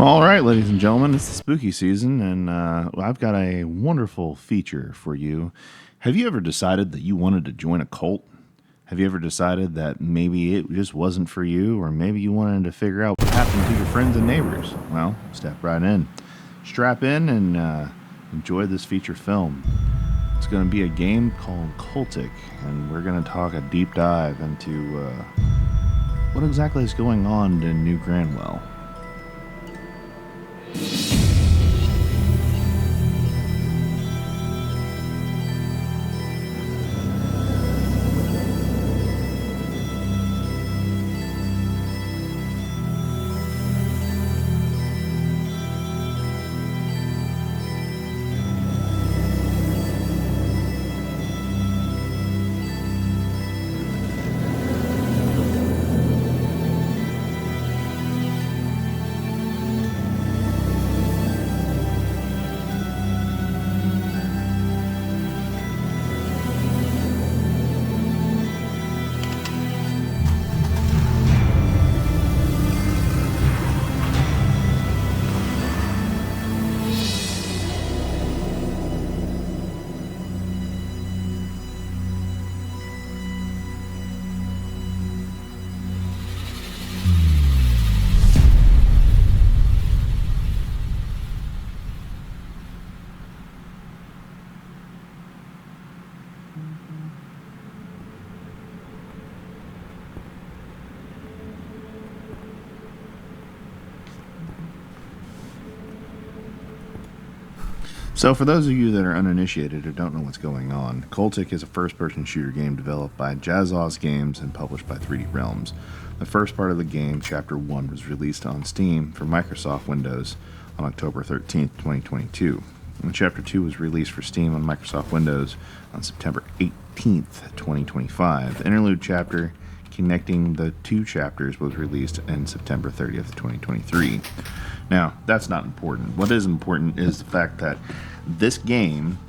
All right, ladies and gentlemen, it's the spooky season, and I've got a wonderful feature for you. Have you ever decided that you wanted to join a cult? Have you ever decided that maybe it just wasn't for you, or maybe you wanted to figure out what happened to your friends and neighbors? Well, step right in. Strap in and enjoy this feature film. It's going to be a game called Cultic, and we're going to talk a deep dive into what exactly is going on in New Granwell. So, for those of you that are uninitiated or don't know what's going on, Cultic is a first-person shooter game developed by Jazzaw's Games and published by 3D Realms. The first part of the game, Chapter 1, was released on Steam for Microsoft Windows on October 13th, 2022. And Chapter 2 was released for Steam on Microsoft Windows on September 18th, 2025. The interlude chapter connecting the two chapters was released in September 30th, 2023. Now, that's not important. What is important is the fact that this game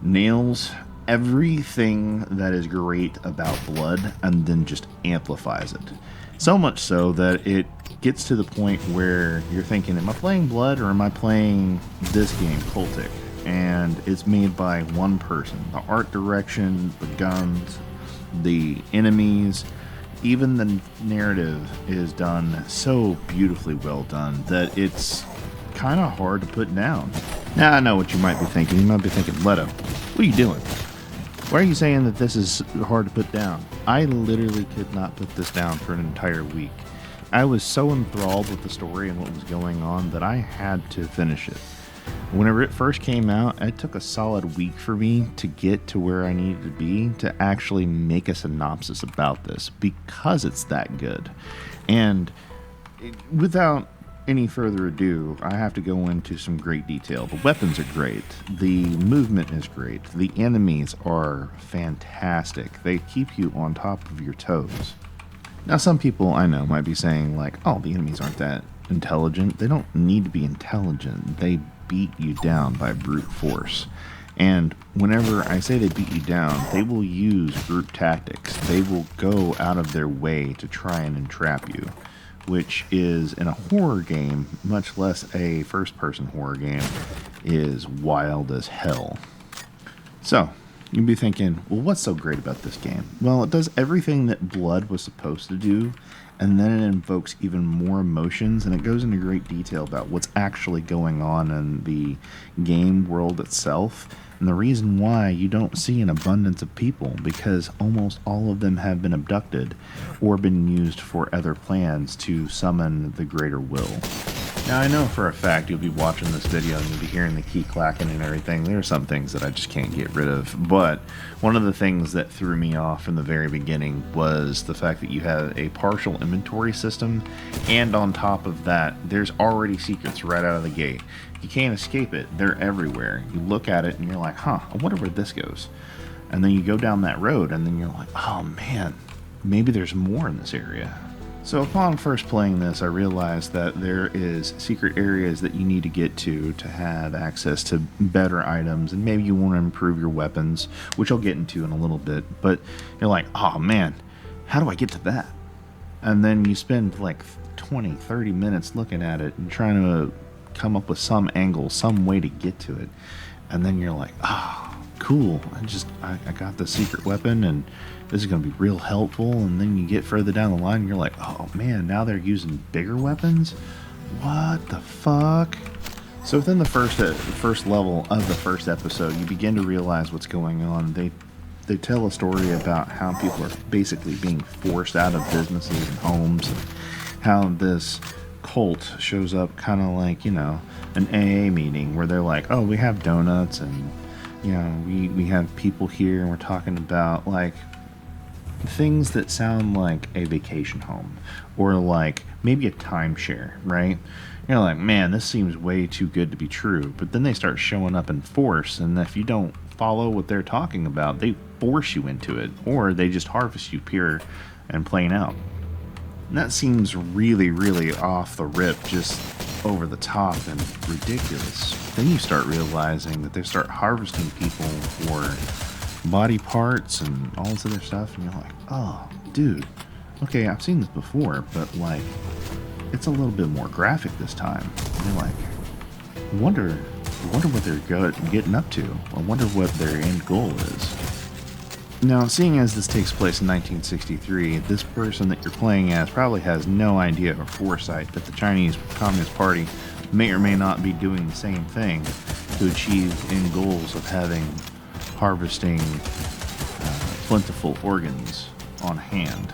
nails everything that is great about Blood and then just amplifies it. So much so that it gets to the point where you're thinking, am I playing Blood or am I playing this game, Cultic? And it's made by one person. The art direction, the guns, the enemies, even the narrative is done so beautifully well done that it's kind of hard to put down. Now, I know what you might be thinking. You might be thinking, Leto, what are you doing? Why are you saying that this is hard to put down? I literally could not put this down for an entire week. I was so enthralled with the story and what was going on that I had to finish it. Whenever it first came out, it took a solid week for me to get to where I needed to be to actually make a synopsis about this because it's that good. And without any further ado, I have to go into some great detail. The weapons are great. The movement is great. The enemies are fantastic. They keep you on top of your toes. Now, some people I know might be saying, like, oh, the enemies aren't that intelligent. They don't need to be intelligent. They beat you down by brute force. And whenever I say they beat you down, they will use group tactics. They will go out of their way to try and entrap you, which is, in a horror game, much less a first-person horror game, is wild as hell. So, you'd be thinking, well, what's so great about this game? Well, it does everything that Blood was supposed to do, and then it invokes even more emotions, and it goes into great detail about what's actually going on in the game world itself, and the reason why you don't see an abundance of people, because almost all of them have been abducted or been used for other plans to summon the greater will. Now, I know for a fact you'll be watching this video and you'll be hearing the key clacking and everything. There are some things that I just can't get rid of, but one of the things that threw me off from the very beginning was the fact that you have a partial inventory system, and on top of that, there's already secrets right out of the gate. You can't escape it. They're everywhere. You look at it and you're like, huh, I wonder where this goes. And then you go down that road and then you're like, oh man, maybe there's more in this area. So upon first playing this, I realized that there is secret areas that you need to get to have access to better items, and maybe you want to improve your weapons, which I'll get into in a little bit, but you're like, oh man, how do I get to that? And then you spend like 20, 30 minutes looking at it and trying to come up with some angle, some way to get to it. And then you're like, oh, cool. I got the secret weapon and this is going to be real helpful. And then you get further down the line and you're like, oh man, now they're using bigger weapons? What the fuck? So within the first level of the first episode, you begin to realize what's going on. They tell a story about how people are basically being forced out of businesses and homes, and how this cult shows up kind of like, you know, an AA meeting where they're like, oh, we have donuts and, you know, we have people here and we're talking about like things that sound like a vacation home or like maybe a timeshare, right? You're like, man, this seems way too good to be true. But then they start showing up in force, and if you don't follow what they're talking about, they force you into it, or they just harvest you pure and plain out. And that seems really, really off the rip, just over the top and ridiculous. Then you start realizing that they start harvesting people for body parts and all this other stuff, and you're like, oh, dude, okay, I've seen this before, but like, it's a little bit more graphic this time. And you're like, I wonder what they're getting up to. I wonder what their end goal is. Now, seeing as this takes place in 1963, this person that you're playing as probably has no idea or foresight that the Chinese Communist Party may or may not be doing the same thing to achieve end goals of having harvesting plentiful organs on hand.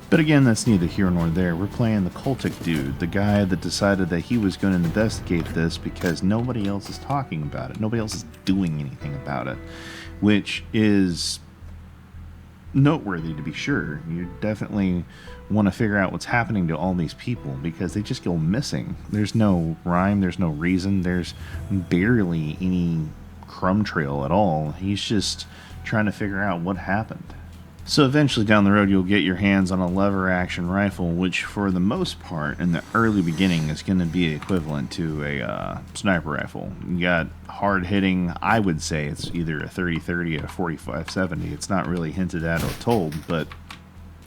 But again, that's neither here nor there. We're playing the Cultic dude, the guy that decided that he was going to investigate this because nobody else is talking about it. Nobody else is doing anything about it, which is noteworthy to be sure. You definitely want to figure out what's happening to all these people because they just go missing. There's no rhyme, there's no reason, there's barely any crumb trail at all. He's just trying to figure out what happened. So eventually down the road you'll get your hands on a lever action rifle, which for the most part in the early beginning is going to be equivalent to a sniper rifle. You got hard hitting, I would say it's either a 30-30 or a 45-70. It's not really hinted at or told, but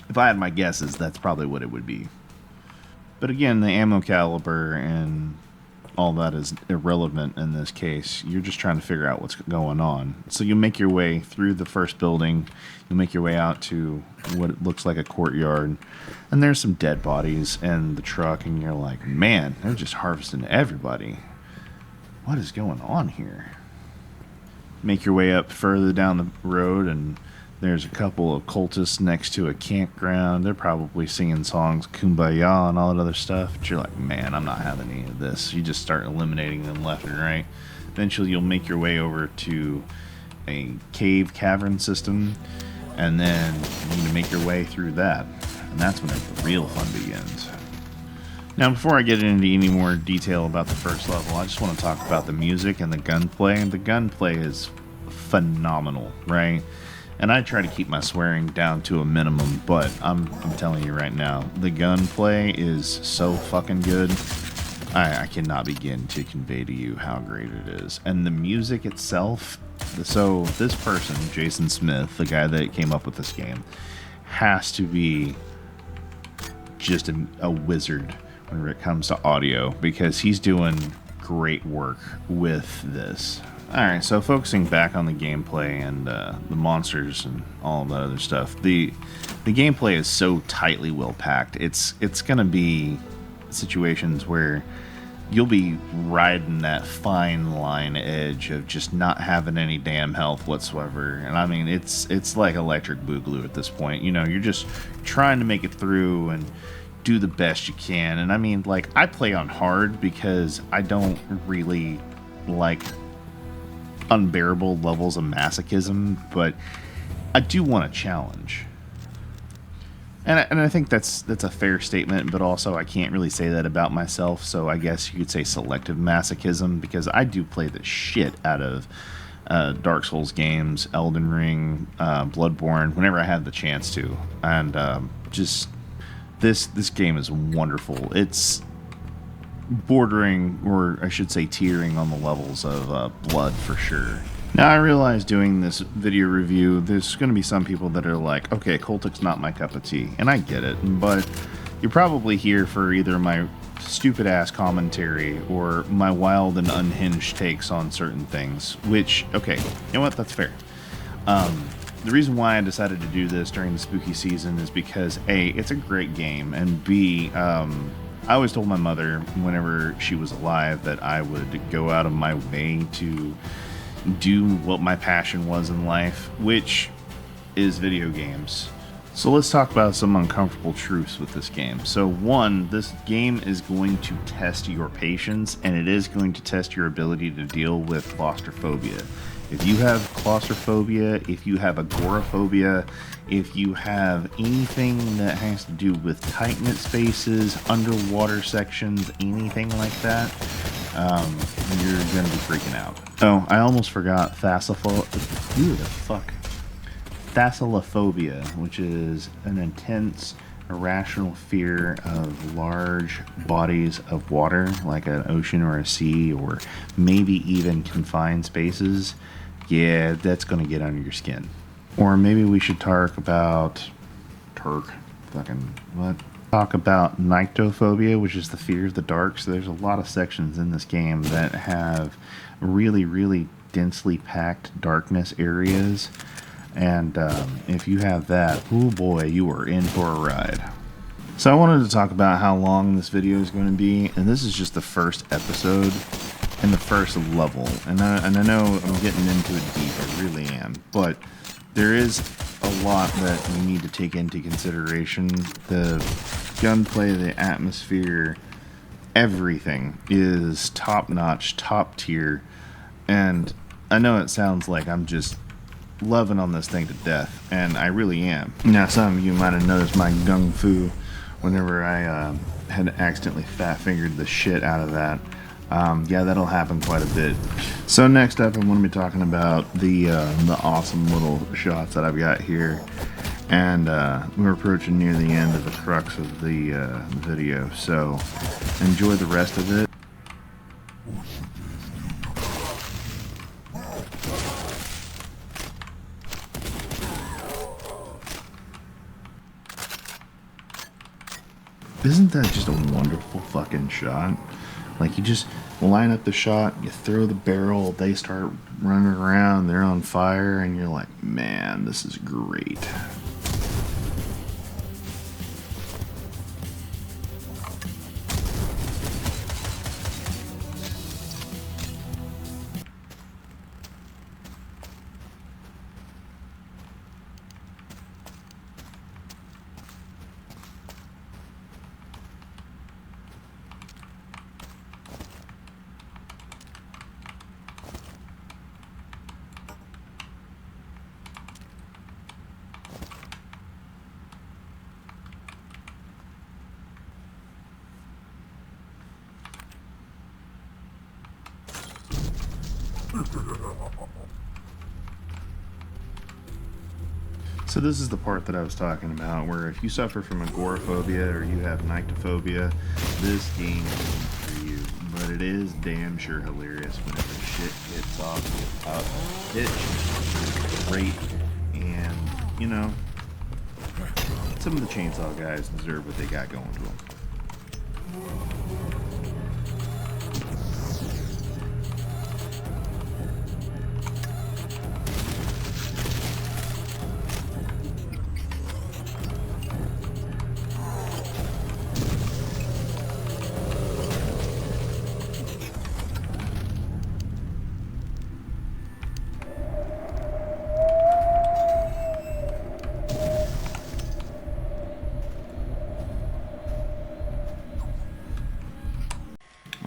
if I had my guesses, that's probably what it would be. But again, the ammo caliber and all that is irrelevant in this case. You're just trying to figure out what's going on. So you make your way through the first building. You make your way out to what looks like a courtyard. And there's some dead bodies in the truck. And you're like, man, they're just harvesting everybody. What is going on here? Make your way up further down the road and there's a couple of cultists next to a campground. They're probably singing songs, Kumbaya and all that other stuff. But you're like, man, I'm not having any of this. You just start eliminating them left and right. Eventually, you'll make your way over to a cavern system. And then you need to make your way through that. And that's when the real fun begins. Now, before I get into any more detail about the first level, I just want to talk about the music and the gunplay. And the gunplay is phenomenal, right? And I try to keep my swearing down to a minimum, but I'm telling you right now, the gunplay is so fucking good. I cannot begin to convey to you how great it is. And the music itself, so this person, Jason Smith, the guy that came up with this game, has to be just a wizard when it comes to audio, because he's doing great work with this. Alright, so focusing back on the gameplay and the monsters and all that other stuff, the gameplay is so tightly well packed. It's gonna be situations where you'll be riding that fine line edge of just not having any damn health whatsoever. And I mean, it's like electric boogaloo at this point. You know, you're just trying to make it through and do the best you can. And I mean, like, I play on hard because I don't really like unbearable levels of masochism, but I do want a challenge. And I think that's a fair statement, but also I can't really say that about myself, so I guess you could say selective masochism, because I do play the shit out of Dark Souls games, Elden Ring, Bloodborne, whenever I have the chance to. And just this game is wonderful. It's bordering, or I should say teetering on the levels of Blood for sure. Now, I realize doing this video review, there's going to be some people that are like, okay, Cultic's not my cup of tea, and I get it, but You're probably here for either my stupid ass commentary or my wild and unhinged takes on certain things, which, okay, you know what, that's fair. The reason why I decided to do this during the spooky season is because A, it's a great game, and B, I always told my mother whenever she was alive that I would go out of my way to do what my passion was in life, which is video games. So let's talk about some uncomfortable truths with this game. So one, this game is going to test your patience, and it is going to test your ability to deal with claustrophobia. If you have claustrophobia, if you have agoraphobia, if you have anything that has to do with tight knit spaces, underwater sections, anything like that, you're going to be freaking out. Oh, I almost forgot Thalassophobia, which is an intense, irrational fear of large bodies of water, like an ocean or a sea, or maybe even confined spaces. Yeah, that's going to get under your skin. Or maybe we should talk about talk about nyctophobia, which is the fear of the dark. So there's a lot of sections in this game that have really, really densely packed darkness areas. And if you have that, oh boy, you are in for a ride. So I wanted to talk about how long this video is going to be, and this is just the first episode and the first level. And I know I'm getting into it deep, I really am, but there is a lot that we need to take into consideration. The gunplay, the atmosphere, everything is top-notch, top-tier, and I know it sounds like I'm just loving on this thing to death, and I really am. Now, some of you might have noticed my gung fu whenever I had accidentally fat-fingered the shit out of that. Yeah, that'll happen quite a bit. So next up, I'm going to be talking about the awesome little shots that I've got here, and we're approaching near the end of the crux of the video, so enjoy the rest of it. Isn't that just a wonderful fucking shot? Like, you just line up the shot, you throw the barrel, they start running around, they're on fire, and you're like, man, this is great. So this is the part that I was talking about, where if you suffer from agoraphobia or you have nyctophobia, this game isn't for you. But it is damn sure hilarious whenever shit gets off pitch. Great, and you know, some of the chainsaw guys deserve what they got going to them.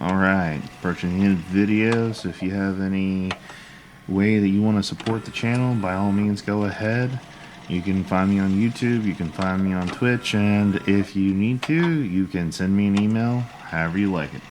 Alright, approaching the end of the video, so if you have any way that you want to support the channel, by all means go ahead. You can find me on YouTube, you can find me on Twitch, and if you need to, you can send me an email, however you like it.